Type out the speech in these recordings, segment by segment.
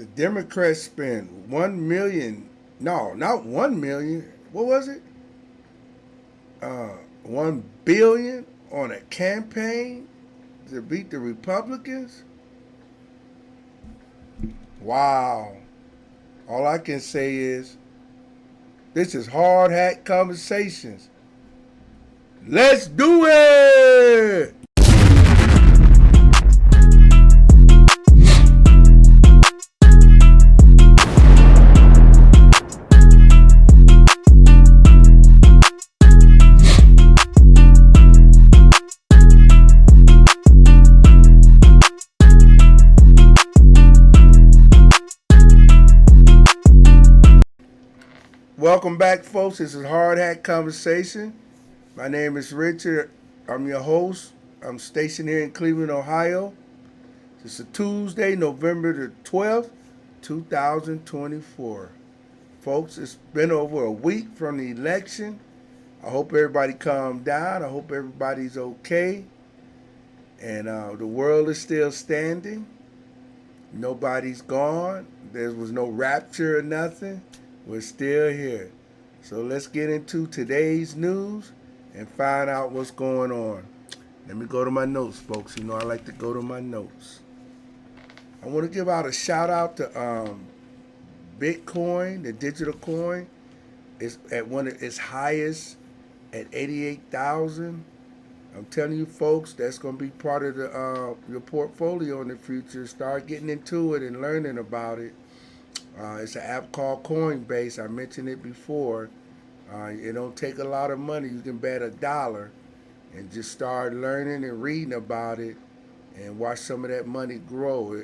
The Democrats spent 1 million. No, not 1 million. What was it? 1 billion on a campaign to beat the Republicans. Wow. All I can say is this is hard hat conversations. Let's do it. Welcome back, folks. This is Hard Hat Conversation. My name is Richard. I'm your host. I'm stationed here in Cleveland, Ohio. It's a Tuesday, November the 12th, 2024. Folks, it's been over a week from the election. I hope everybody calmed down. I hope everybody's okay. And the world is still standing. Nobody's gone. There was no rapture or nothing. We're still here. So let's get into today's news and find out what's going on. Let me go to my notes, folks. You know I like to go to my notes. I want to give out a shout out to Bitcoin, the digital coin. It's at one of its highest at 88,000. I'm telling you, folks, that's going to be part of your portfolio in the future. Start getting into it and learning about it. It's an app called Coinbase. I mentioned it before. It don't take a lot of money. You can bet $1 and just start learning and reading about it and watch some of that money grow.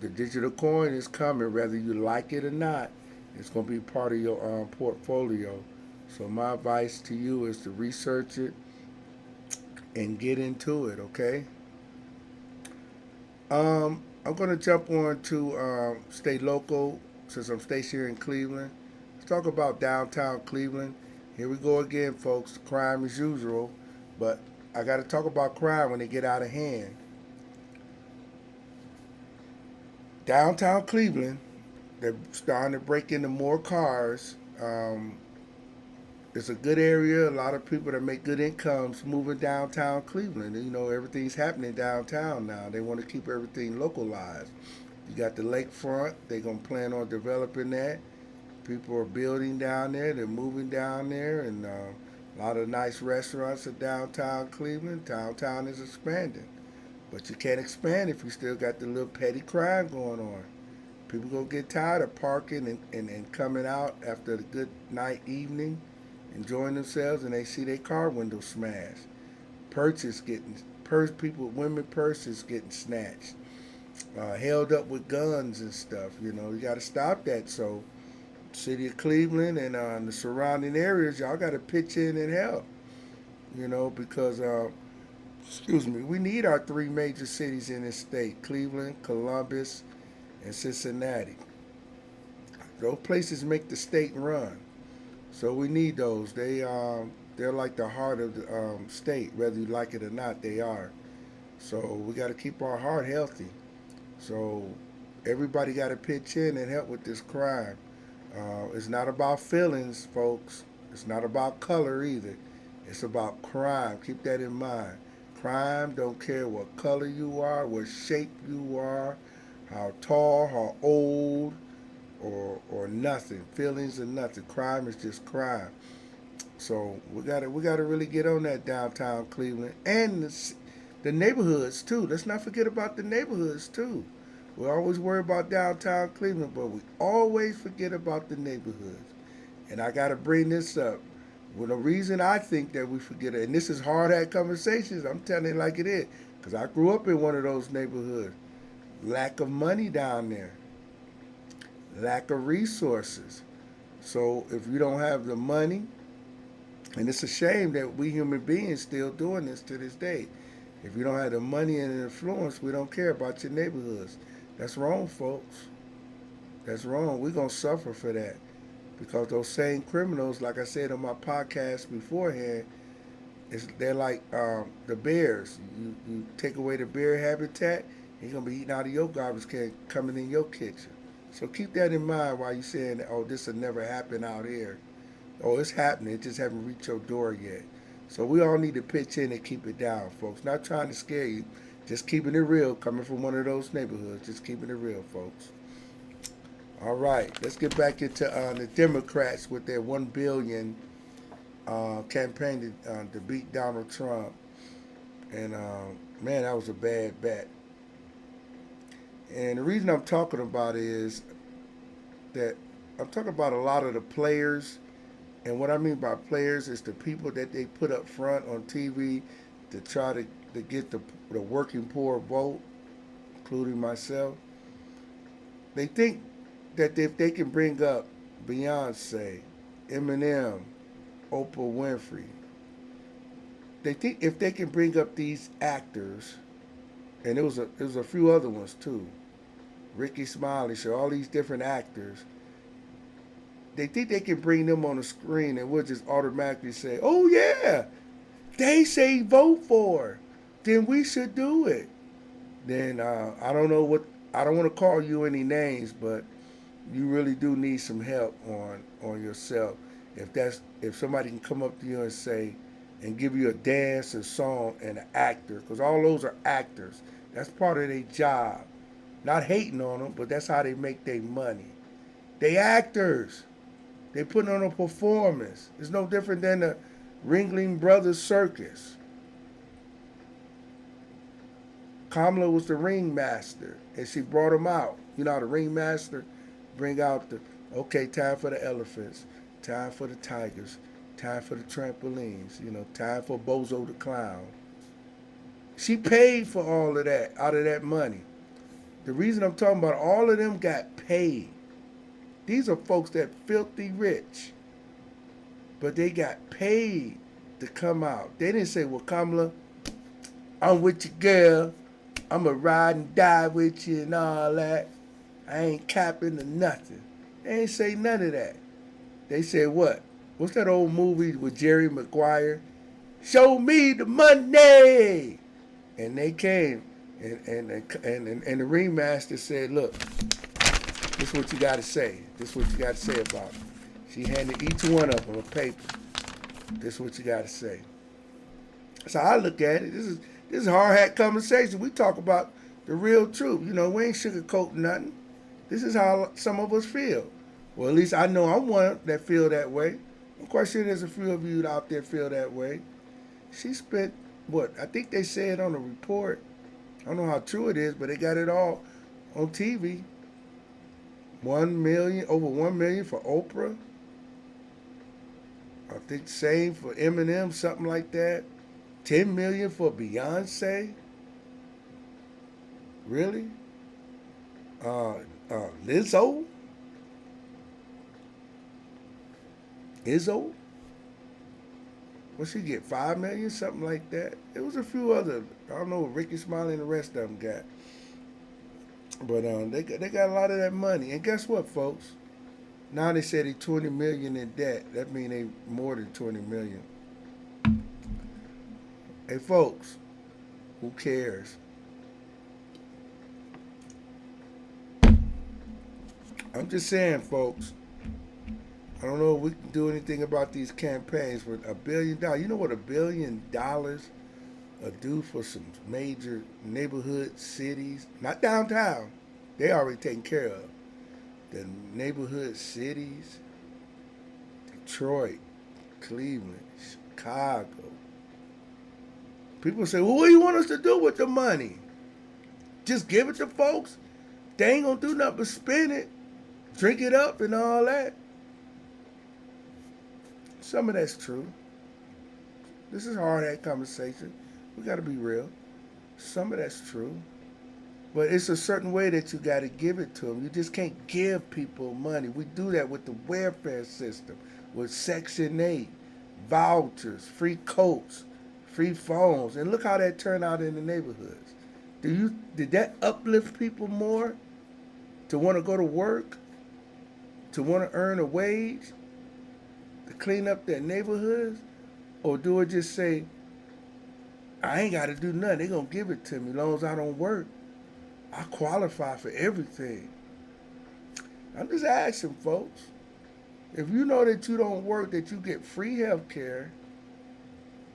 The digital coin is coming, whether you like it or not. It's going to be part of your portfolio. So my advice to you is to research it and get into it, okay? I'm going to jump on to stay local since I'm stationed here in Cleveland. Let's talk about downtown Cleveland. Here we go again, folks. Crime as usual. But I got to talk about crime when they get out of hand. Downtown Cleveland, they're starting to break into more cars. It's a good area. A lot of people that make good incomes moving downtown Cleveland. You know, everything's happening downtown now. They want to keep everything localized. You got the lakefront. They're going to plan on developing that. People are building down there. They're moving down there. And a lot of nice restaurants in downtown Cleveland. Downtown is expanding. But you can't expand if you still got the little petty crime going on. People going to get tired of parking and coming out after a good night evening, enjoying themselves, and they see their car window smashed. Women purses getting snatched, held up with guns and stuff. You know, you got to stop that. So, city of Cleveland and the surrounding areas, y'all got to pitch in and help. You know, because we need our three major cities in this state: Cleveland, Columbus, and Cincinnati. Those places make the state run. So we need those. They're like the heart of the state, whether you like it or not. They are. So we got to keep our heart healthy. So everybody got to pitch in and help with this crime. It's not about feelings, folks. It's not about color either. It's about crime. Keep that in mind. Crime don't care what color you are, what shape you are, how tall, how old, or nothing. Feelings are nothing. Crime is just crime. So we gotta really get on that downtown Cleveland and the neighborhoods too. Let's not forget about the neighborhoods too. We always worry about downtown Cleveland, but we always forget about the neighborhoods. And I gotta bring this up. Well, the reason I think that we forget it, and this is hard hat conversations. I'm telling it like it is, because I grew up in one of those neighborhoods. Lack of money down there, lack of resources. So if you don't have the money, and it's a shame that we human beings still doing this to this day. If you don't have the money and the influence, we don't care about your neighborhoods. That's wrong, folks. That's wrong. We're going to suffer for that. Because those same criminals, like I said on my podcast beforehand, they're like the bears. You take away the bear habitat, He's gonna be eating out of your garbage can, coming in your kitchen. So keep that in mind while you're saying, "Oh, this will never happen out here." Oh, it's happening. It just haven't reached your door yet. So we all need to pitch in and keep it down, folks. Not trying to scare you, just keeping it real. Coming from one of those neighborhoods, just keeping it real, folks. All right, let's get back into the Democrats with their 1 billion campaign to beat Donald Trump. And man, that was a bad bet. And the reason I'm talking about it is that I'm talking about a lot of the players. And what I mean by players is the people that they put up front on TV to try to get the working poor vote, including myself. They think that if they can bring up Beyonce, Eminem, Oprah Winfrey, they think if they can bring up these actors, and there was a few other ones too, Ricky Smiley Show, all these different actors, they think they can bring them on the screen and we'll just automatically say, "Oh yeah, they say vote for her, then we should do it." Then I don't know what I don't want to call you any names, but you really do need some help on yourself. If somebody can come up to you and say and give you a dance, a song, and an actor, because all those are actors. That's part of their job. Not hating on them, but that's how they make their money. They actors. They put on a performance. It's no different than the Ringling Brothers Circus. Kamala was the ringmaster, and she brought him out. You know how the ringmaster bring out okay, time for the elephants, time for the tigers, time for the trampolines, time for Bozo the clown. She paid for all of that out of that money. The reason I'm talking about all of them got paid. These are folks that filthy rich, but they got paid to come out. They didn't say, "Well, Kamala, I'm with you, girl. I'm going to ride and die with you and all that. I ain't capping or nothing." They ain't say none of that. They said what? What's that old movie with Jerry Maguire? "Show me the money." And they came, and the ringmaster said, "Look, this is what you got to say. This is what you got to say about it." She handed each one of them a paper. This is what you got to say. So I look at it. This is hard hat conversation. We talk about the real truth. We ain't sugarcoating nothing. This is how some of us feel. Well, at least I know I'm one that feel that way. I'm quite sure there's a few of you out there feel that way. She spent what? I think they said on the report. I don't know how true it is, but they got it all on TV. 1 million, over 1 million for Oprah. I think same for Eminem, something like that. 10 million for Beyonce. Really? Lizzo. Izzo. What she get? 5 million, something like that. It was a few other. I don't know what Ricky Smiley and the rest of them got. But they got a lot of that money. And guess what, folks? Now they said they 20 million in debt. That means they more than 20 million. Hey, folks, who cares? I'm just saying, folks. I don't know if we can do anything about these campaigns with $1 billion. You know what $1 billion will do for some major neighborhood cities? Not downtown. They already taken care of. The neighborhood cities, Detroit, Cleveland, Chicago. People say, "Well, what do you want us to do with the money? Just give it to folks? They ain't gonna do nothing but spend it, drink it up and all that." Some of that's true. This is hard hat conversation. We gotta be real. Some of that's true. But it's a certain way that you got to give it to them. You just can't give people money. We do that with the welfare system, with Section 8, vouchers, free coats, free phones. And look how that turned out in the neighborhoods. Did that uplift people more to want to go to work, to want to earn a wage, to clean up their neighborhoods? Or do it just say, "I ain't got to do nothing. They're going to give it to me as long as I don't work"? I qualify for everything. I'm just asking, folks. If you know that you don't work, that you get free health care,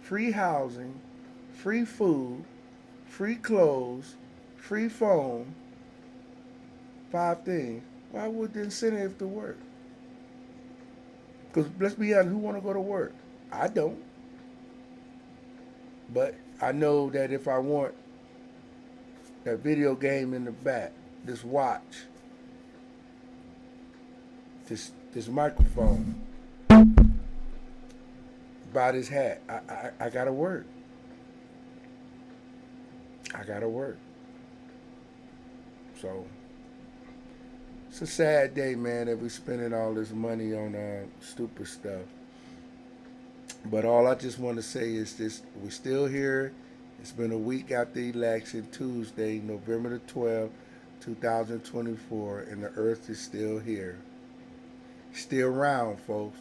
free housing, free food, free clothes, free phone, 5 things, why would the incentive to work? Because let's be honest, who want to go to work? I don't. But I know that if I want that video game in the back, this watch, this microphone, buy this hat, I gotta work. I gotta work. So it's a sad day, man, that we're spending all this money on stupid stuff. But all I just want to say is this: we're still here. It's been a week after the election, Tuesday, November the 12th, 2024, and the earth is still here. Still round, folks.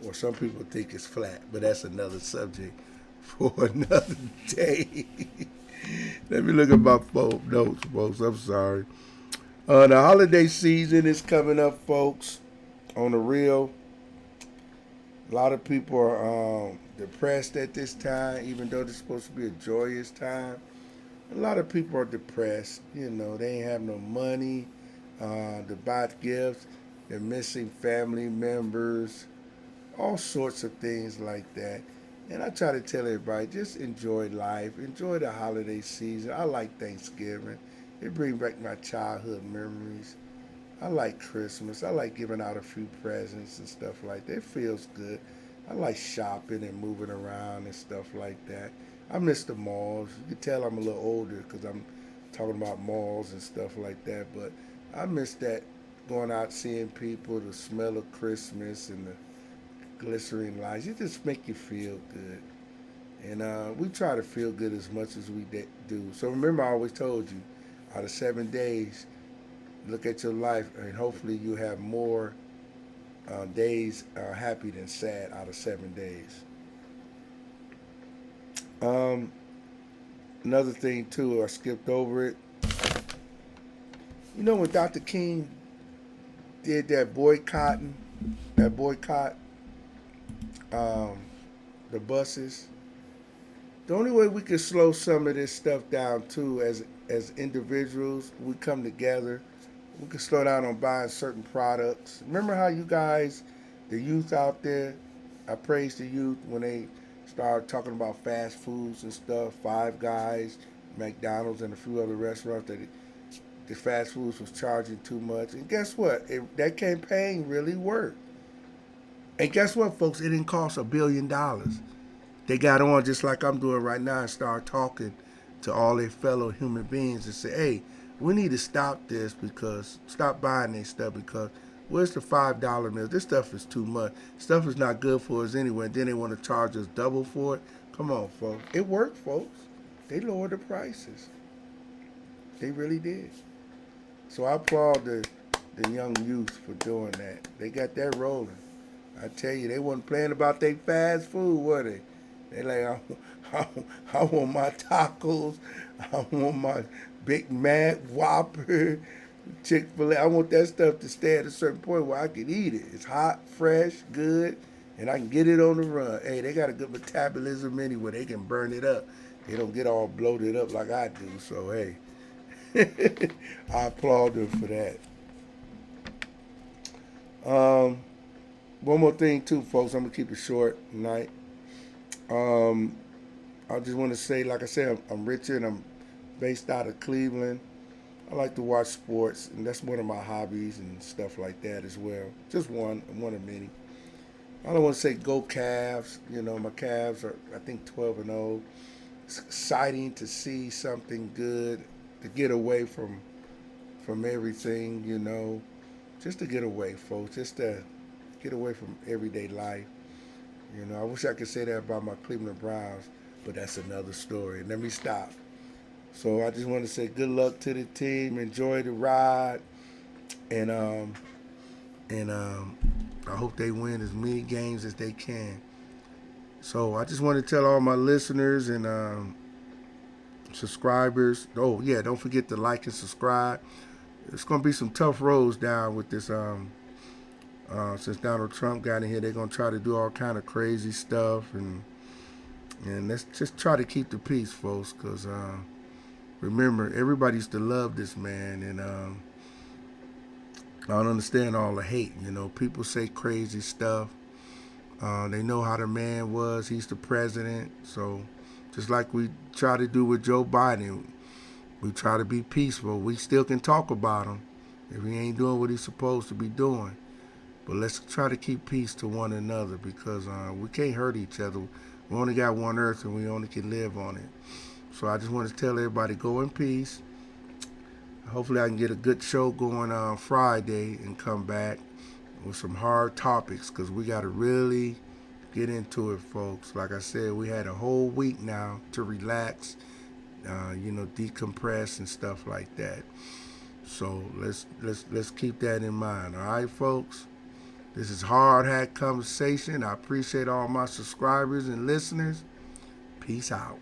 Or some people think it's flat, but that's another subject for another day. Let me look at my phone notes, folks. I'm sorry. The holiday season is coming up, folks. On the real, a lot of people are depressed at this time, even though it's supposed to be a joyous time. A lot of people are depressed. You know, they ain't have no money to buy gifts. They're missing family members, all sorts of things like that. And I try to tell everybody, just enjoy life, enjoy the holiday season. I like Thanksgiving. It brings back my childhood memories. I like Christmas. I like giving out a few presents and stuff like that. It feels good. I like shopping and moving around and stuff like that. I miss the malls. You can tell I'm a little older because I'm talking about malls and stuff like that. But I miss that, going out seeing people, the smell of Christmas and the glittering lights. It just make you feel good. And we try to feel good as much as we do. So remember, I always told you, out of 7 days, look at your life, and hopefully you have more days happy than sad out of 7 days. Um, Another thing too, I skipped over it. You know when Dr. King did that boycott um, the buses. The only way we can slow some of this stuff down too, as individuals, we come together. We can slow down on buying certain products. Remember how you guys, the youth out there, I praise the youth when they started talking about fast foods and stuff. Five Guys, McDonald's, and a few other restaurants that the fast foods was charging too much. And guess what? That campaign really worked. And guess what, folks? It didn't cost $1 billion. They got on just like I'm doing right now and start talking to all their fellow human beings and say, hey, we need to stop buying this stuff because where's the $5 meal? This stuff is too much. Stuff is not good for us anyway. And then they want to charge us double for it. Come on, folks. It worked, folks. They lowered the prices. They really did. So I applaud the young youth for doing that. They got that rolling. I tell you, they wasn't playing about their fast food, were they? They like, I want my tacos, I want my Big Mac, Whopper, Chick-fil-A. I want that stuff to stay at a certain point where I can eat it. It's hot, fresh, good, and I can get it on the run. Hey, they got a good metabolism anyway. They can burn it up. They don't get all bloated up like I do. So, hey, I applaud them for that. Um, One more thing, too, folks. I'm going to keep it short tonight. Um, I just want to say, like I said, I'm Richard. I'm based out of Cleveland. I like to watch sports, and that's one of my hobbies and stuff like that as well. Just one of many. I don't want to say go Cavs. You know, my Cavs are, I think, 12-0. It's exciting to see something good, to get away from everything, you know. Just to get away, folks. Just to get away from everyday life. You know, I wish I could say that about my Cleveland Browns, but that's another story. Let me stop. So I just want to say good luck to the team. Enjoy the ride, and I hope they win as many games as they can. So I just want to tell all my listeners and subscribers. Oh yeah, don't forget to like and subscribe. It's gonna be some tough roads down with this. Since Donald Trump got in here, they're gonna try to do all kind of crazy stuff, and let's just try to keep the peace, folks. Cause remember, everybody used to love this man, and I don't understand all the hate. You know, people say crazy stuff. They know how the man was. He's the president. So just like we try to do with Joe Biden, we try to be peaceful. We still can talk about him if he ain't doing what he's supposed to be doing. But let's try to keep peace to one another because we can't hurt each other. We only got one earth and we only can live on it. So I just want to tell everybody, go in peace. Hopefully I can get a good show going on Friday and come back with some hard topics because we got to really get into it, folks. Like I said, we had a whole week now to relax, decompress and stuff like that. So let's keep that in mind. All right, folks. This is Hard Hat Conversation. I appreciate all my subscribers and listeners. Peace out.